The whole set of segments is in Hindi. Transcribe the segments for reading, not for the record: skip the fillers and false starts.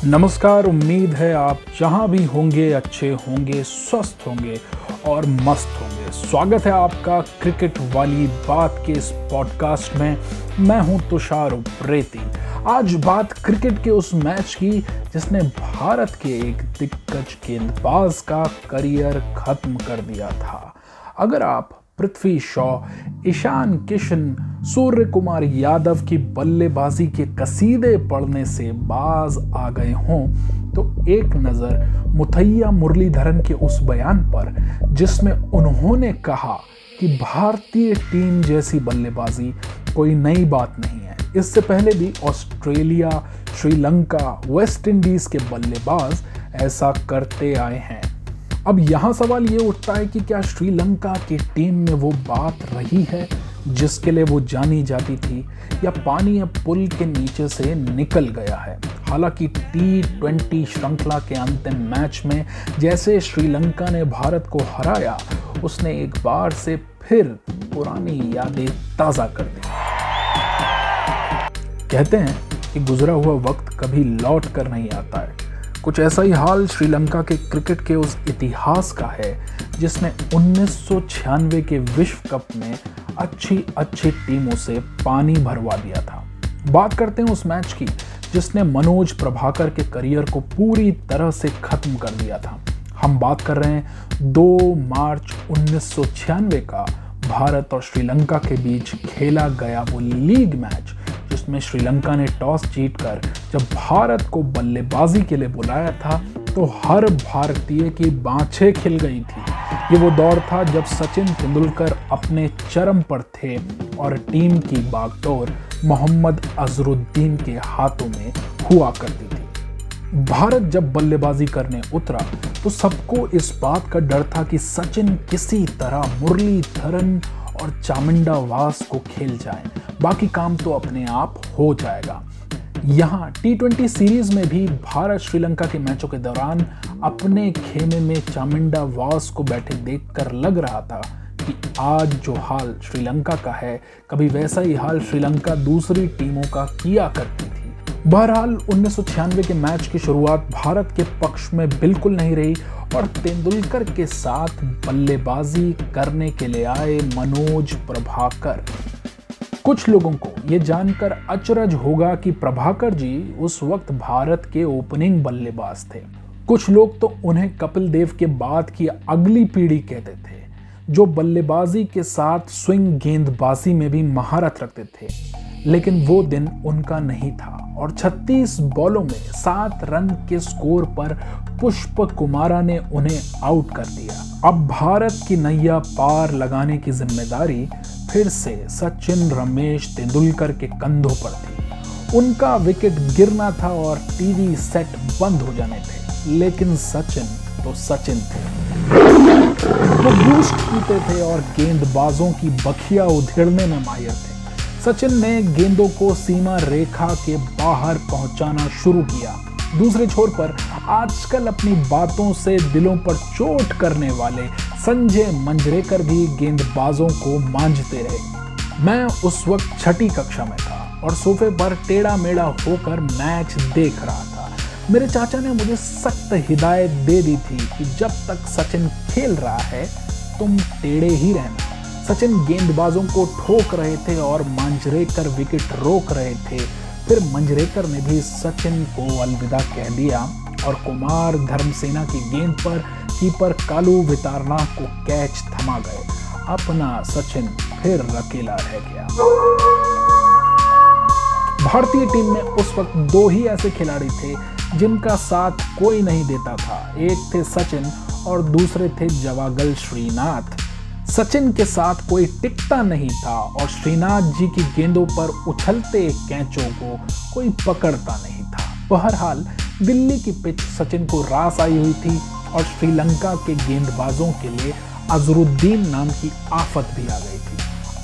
नमस्कार। उम्मीद है आप जहां भी होंगे अच्छे होंगे, स्वस्थ होंगे और मस्त होंगे। स्वागत है आपका क्रिकेट वाली बात के इस पॉडकास्ट में। मैं हूं तुषार उप्रेती। आज बात क्रिकेट के उस मैच की जिसने भारत के एक दिग्गज गेंदबाज का करियर खत्म कर दिया था। अगर आप पृथ्वी शॉ, ईशान किशन, सूर्य कुमार यादव की बल्लेबाजी के कसीदे पढ़ने से बाज आ गए हों तो एक नज़र मुथैया मुरलीधरन के उस बयान पर जिसमें उन्होंने कहा कि भारतीय टीम जैसी बल्लेबाजी कोई नई बात नहीं है। इससे पहले भी ऑस्ट्रेलिया, श्रीलंका, वेस्ट इंडीज के बल्लेबाज ऐसा करते आए हैं। अब यहाँ सवाल ये उठता है कि क्या श्रीलंका की टीम में वो बात रही है जिसके लिए वो जानी जाती थी, या पानी अब पुल के नीचे से निकल गया है। हालांकि T20 श्रृंखला के अंतिम मैच में जैसे श्रीलंका ने भारत को हराया, उसने एक बार से फिर पुरानी यादें ताज़ा कर दी। कहते हैं कि गुजरा हुआ वक्त कभी लौट कर नहीं आता है। कुछ ऐसा ही हाल श्रीलंका के क्रिकेट के उस इतिहास का है जिसने 1996 के विश्व कप में अच्छी टीमों से पानी भरवा दिया था। बात करते हैं उस मैच की जिसने मनोज प्रभाकर के करियर को पूरी तरह से खत्म कर दिया था। हम बात कर रहे हैं 2 मार्च 1996 का भारत और श्रीलंका के बीच खेला गया वो लीग मैच जिसमें श्रीलंका ने टॉस जीतकर जब भारत को बल्लेबाजी के लिए बुलाया था तो हर भारतीय की बाँछें खिल गई थी। ये वो दौर था जब सचिन तेंदुलकर अपने चरम पर थे और टीम की बागडोर मोहम्मद अजरुद्दीन के हाथों में हुआ करती थी। भारत जब बल्लेबाजी करने उतरा तो सबको इस बात का डर था कि सचिन किसी तरह मुरलीधरन और चामुंडावास को खेल जाए, बाकी काम तो अपने आप हो जाएगा। यहाँ T20 सीरीज में भी भारत श्रीलंका के मैचों के दौरान अपने खेमे में चामुंडावास को बैठे देखकर लग रहा था कि आज जो हाल श्रीलंका का है, कभी वैसा ही हाल श्रीलंका दूसरी टीमों का किया करती थी। बहरहाल 1996 के मैच की शुरुआत भारत के पक्ष में बिल्कुल नहीं रही और तेंदुलकर के साथ बल्लेबाजी करने के लिए आए मनोज प्रभाकर। कुछ लोगों को ये जानकर अचरज होगा कि प्रभाकर जी उस वक्त भारत के ओपनिंग बल्लेबाज थे। कुछ लोग तो उन्हें कपिल देव के बाद की अगली पीढ़ी कहते थे, जो बल्लेबाजी के साथ स्विंग गेंदबाजी में भी महारत रखते थे। लेकिन वो दिन उनका नहीं था और 36 बॉलों में 7 रन के स्कोर पर पुष्प कुमारा ने उन्हें आउट कर दिया। अब भारत की नैया पार लगाने की जिम्मेदारी फिर से सचिन रमेश तेंदुलकर के कंधों पर थी। उनका विकेट गिरना था और टीवी सेट बंद हो जाने थे, लेकिन सचिन तो सचिन थे। वो बूस्ट पीते थे और गेंदबाजों की बखिया उधेड़ने में माहिर थे। सचिन ने गेंदों को सीमा रेखा के बाहर पहुंचाना शुरू किया। दूसरे छोर पर आजकल अपनी बातों से दिलों पर चोट करने वाले संजय मंजरेकर भी गेंदबाजों को मांझते रहे। मैं उस वक्त 6ठी कक्षा में था और सोफे पर टेढ़ा मेढ़ा होकर मैच देख रहा था। मेरे चाचा ने मुझे सख्त हिदायत दे दी थी कि जब तक सचिन खेल रहा है तुम टेढ़े ही रहना। सचिन गेंदबाजों को ठोक रहे थे और मंजरेकर विकेट रोक रहे थे। फिर मंजरेकर ने भी सचिन को अलविदा कह दिया और कुमार धर्मसेना की गेंद पर कीपर कालू वितारनाथ को कैच थमा गए। अपना सचिन फिर अकेला रह गया। भारतीय टीम में उस वक्त 2 ही ऐसे खिलाड़ी थे जिनका साथ कोई नहीं देता था। एक थे सचिन और दूसरे थे जवागल श्रीनाथ। सचिन के साथ कोई टिकता नहीं था और श्रीनाथ जी की गेंदों पर उछलते कैचों को कोई पकड़ता नहीं था। बहरहाल दिल्ली की पिच सचिन को रास आई हुई थी और श्रीलंका के गेंदबाजों के लिए अजरुद्दीन नाम की आफत भी आ गई थी।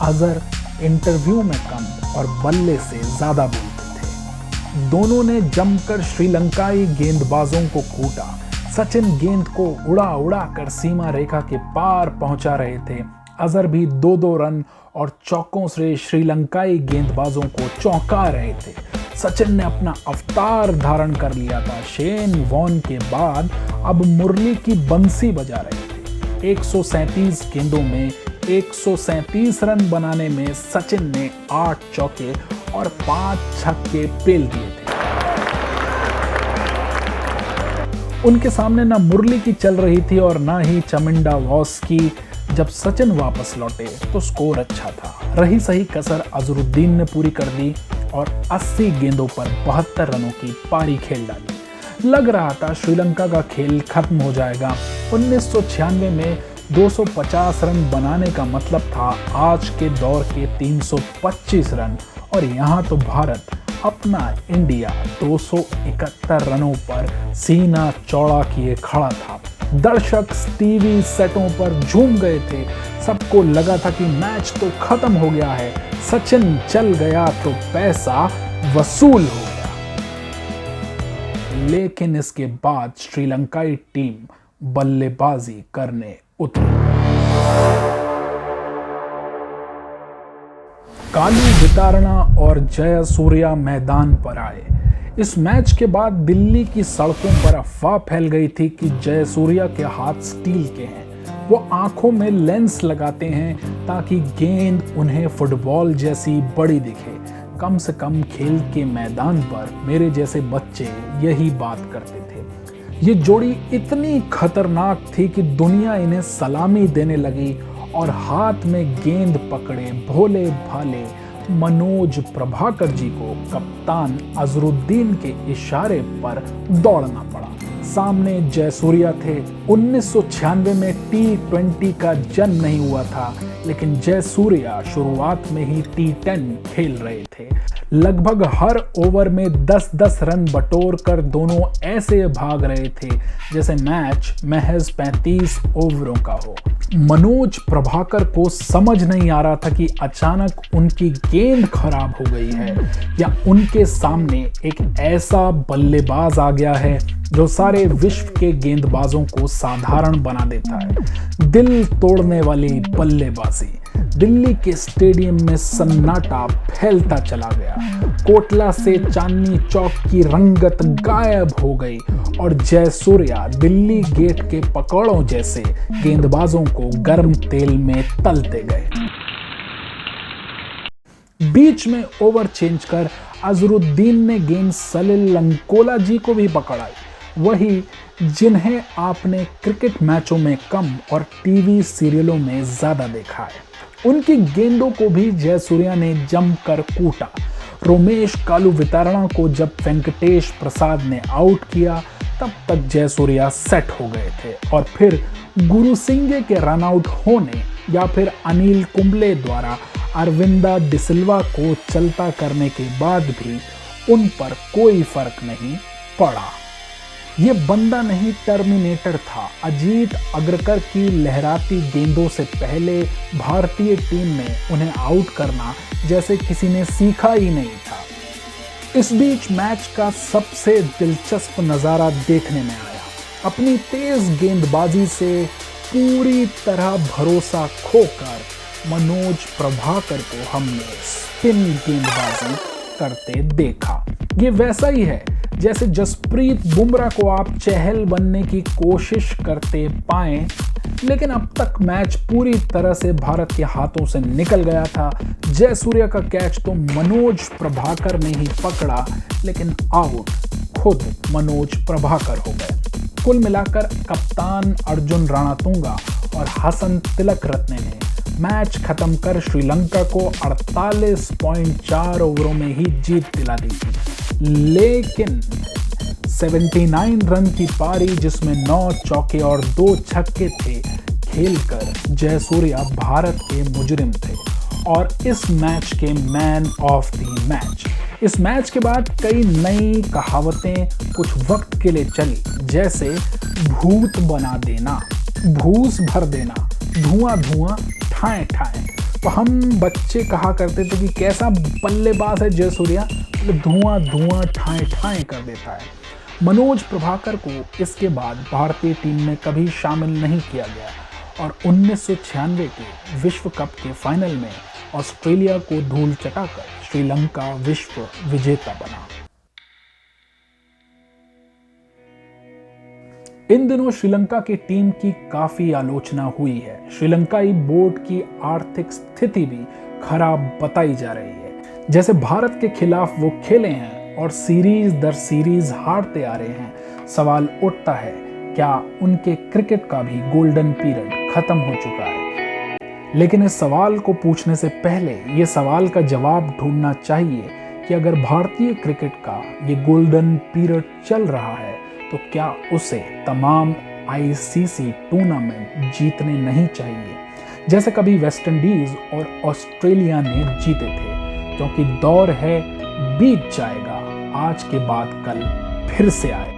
अजहर इंटरव्यू में कम और बल्ले से ज्यादा बोलते थे। दोनों ने जमकर श्रीलंकाई गेंदबाजों को कूटा। सचिन गेंद को उड़ा कर सीमा रेखा के पार पहुंचा रहे थे। अजहर भी 2-2 रन और चौकों से श्रीलंकाई गेंदबाजों को चौंका रहे थे। सचिन ने अपना अवतार धारण कर लिया था। शेन वॉर्न के बाद अब मुरली की बंसी बजा रहे थे। 137 गेंदों में 137 रन बनाने में सचिन ने 8 चौके और 5 छक्के पेल दिए थे। उनके सामने ना मुरली की चल रही थी और ना ही चमिंडा वॉस की। जब सचिन वापस लौटे तो स्कोर अच्छा था। रही सही कसर अजरुद्दीन ने पूरी कर दी और 80 गेंदों पर 72 रनों की पारी खेल डाली। लग रहा था श्रीलंका का खेल खत्म हो जाएगा। 1996 में 250 रन बनाने का मतलब था आज के दौर के 325 रन, और यहाँ तो भारत अपना इंडिया 271 रनों पर सीना चौड़ा किए खड़ा था। दर्शक टीवी सेटों पर झूम गए थे। सबको लगा था कि मैच तो खत्म हो गया है, सचिन चल गया तो पैसा वसूल हो गया। लेकिन इसके बाद श्रीलंकाई टीम बल्लेबाजी करने उतरी। कालू वितारणा और जयसूर्या मैदान पर आए। इस मैच के बाद दिल्ली की सड़कों पर अफवाह फैल गई थी कि जयसूर्या के हाथ स्टील के हैं। वो आंखों में लेंस लगाते हैं ताकि गेंद उन्हें फुटबॉल जैसी बड़ी दिखे। कम से कम खेल के मैदान पर मेरे जैसे बच्चे यही बात करते थे। ये जोड़ी इतनी खतरनाक थी कि दुनिया इन्हें सलामी देने लगी और हाथ में गेंद पकड़े भोले भाले मनोज प्रभाकर जी को कप्तान अजरुद्दीन के इशारे पर दौड़ना पड़ा। सामने जयसूर्या थे। 1996 में T20 का जन्म नहीं हुआ था, लेकिन जयसूर्या शुरुआत में ही T10 खेल रहे थे। लगभग हर ओवर में 10-10 रन बटोर कर दोनों ऐसे भाग रहे थे जैसे मैच महज 35 ओवरों का हो। मनोज प्रभाकर को समझ नहीं आ रहा था कि अचानक उनकी गेंद खराब हो गई है या उनके सामने एक ऐसा बल्लेबाज आ गया है जो सारे विश्व के गेंदबाजों को साधारण बना देता है। दिल तोड़ने वाली बल्लेबाजी। दिल्ली के स्टेडियम में सन्नाटा फैलता चला गया। कोटला से चांदनी चौक की रंगत गायब हो गई और जयसूर्या दिल्ली गेट के पकौड़ों जैसे गेंदबाजों को गर्म तेल में तलते गए। बीच में ओवर चेंज कर अजरुद्दीन ने गेंद सलिल लंकोला जी को भी पकड़ाई, वही जिन्हें आपने क्रिकेट मैचों में कम और टीवी सीरियलों में ज्यादा देखा है। उनकी गेंदों को भी जयसूर्या ने जमकर कूटा। रोमेश कालू वितारणा को जब वेंकटेश प्रसाद ने आउट किया तब तक जयसूर्या सेट हो गए थे, और फिर गुरु सिंह के रन आउट होने या फिर अनिल कुंबले द्वारा अरविंदा डिसिल्वा को चलता करने के बाद भी उन पर कोई फर्क नहीं पड़ा। ये बंदा नहीं टर्मिनेटर था। अजीत अग्रकर की लहराती गेंदों से पहले भारतीय टीम में उन्हें आउट करना जैसे किसी ने सीखा ही नहीं था। इस बीच मैच का सबसे दिलचस्प नजारा देखने में आया। अपनी तेज गेंदबाजी से पूरी तरह भरोसा खोकर मनोज प्रभाकर को हमने स्पिन गेंदबाजी करते देखा। ये वैसा ही है जैसे जसप्रीत बुमराह को आप चहल बनने की कोशिश करते पाएं, लेकिन अब तक मैच पूरी तरह से भारत के हाथों से निकल गया था। जयसूर्या का कैच तो मनोज प्रभाकर ने ही पकड़ा, लेकिन आउट खुद मनोज प्रभाकर हो गए। कुल मिलाकर कप्तान अर्जुन रणतुंगा और हसन तिलक रत्ने ने मैच खत्म कर श्रीलंका को 48.4 ओवरों में ही जीत दिला दी थी। लेकिन 79 रन की पारी जिसमें 9 चौके और 2 छक्के थे खेलकर जयसूर्या भारत के मुजरिम थे और इस मैच के मैन ऑफ द मैच। इस मैच के बाद कई नई कहावतें कुछ वक्त के लिए चली, जैसे भूत बना देना, भूस भर देना, धुआं धुआं ठाए ठाए। तो हम बच्चे कहा करते थे कि कैसा बल्लेबाज है जयसूर्या, धुआं धुआं ठाए ठाए कर देता है। मनोज प्रभाकर को इसके बाद भारतीय टीम में कभी शामिल नहीं किया गया और 1996 के विश्व कप के फाइनल में ऑस्ट्रेलिया को धूल चटाकर श्रीलंका विश्व विजेता बना। इन दिनों श्रीलंका की टीम की काफी आलोचना हुई है। श्रीलंकाई बोर्ड की आर्थिक स्थिति भी खराब बताई जा रही है। जैसे भारत के खिलाफ वो खेले हैं और सीरीज दर सीरीज हारते आ रहे हैं, सवाल उठता है क्या उनके क्रिकेट का भी गोल्डन पीरियड खत्म हो चुका है। लेकिन इस सवाल को पूछने से पहले ये सवाल का जवाब ढूंढना चाहिए कि अगर भारतीय क्रिकेट का ये गोल्डन पीरियड चल रहा है तो क्या उसे तमाम आईसीसी टूर्नामेंट जीतने नहीं चाहिए, जैसे कभी वेस्टइंडीज और ऑस्ट्रेलिया ने जीते थे, क्योंकि दौर है बीत जाएगा, आज के बाद कल फिर से आए।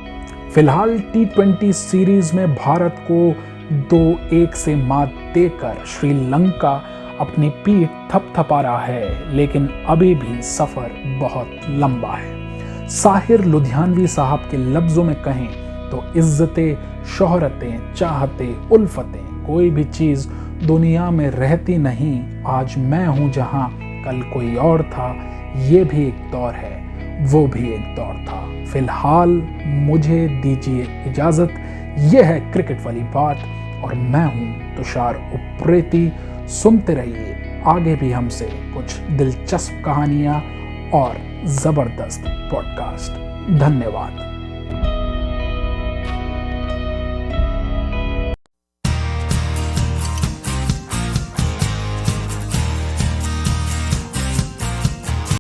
फिलहाल T20 सीरीज में भारत को 2-1 से मात देकर श्रीलंका अपनी पीठ थपथपा रहा है, लेकिन अभी भी सफर बहुत लंबा है। साहिर लुधियानवी साहब के लफ्जों में कहें तो इज्जतें, शोहरतें, चाहतें, उल्फतें, कोई भी चीज दुनिया में रहती नहीं। आज मैं हूं जहां कल कोई और था, ये भी एक दौर है, वो भी एक दौर था। फिलहाल मुझे दीजिए इजाजत। यह है क्रिकेट वाली बात और मैं हूं तुषार उप्रेती। सुनते रहिए आगे भी हमसे कुछ दिलचस्प कहानियां और जबरदस्त पॉडकास्ट। धन्यवाद।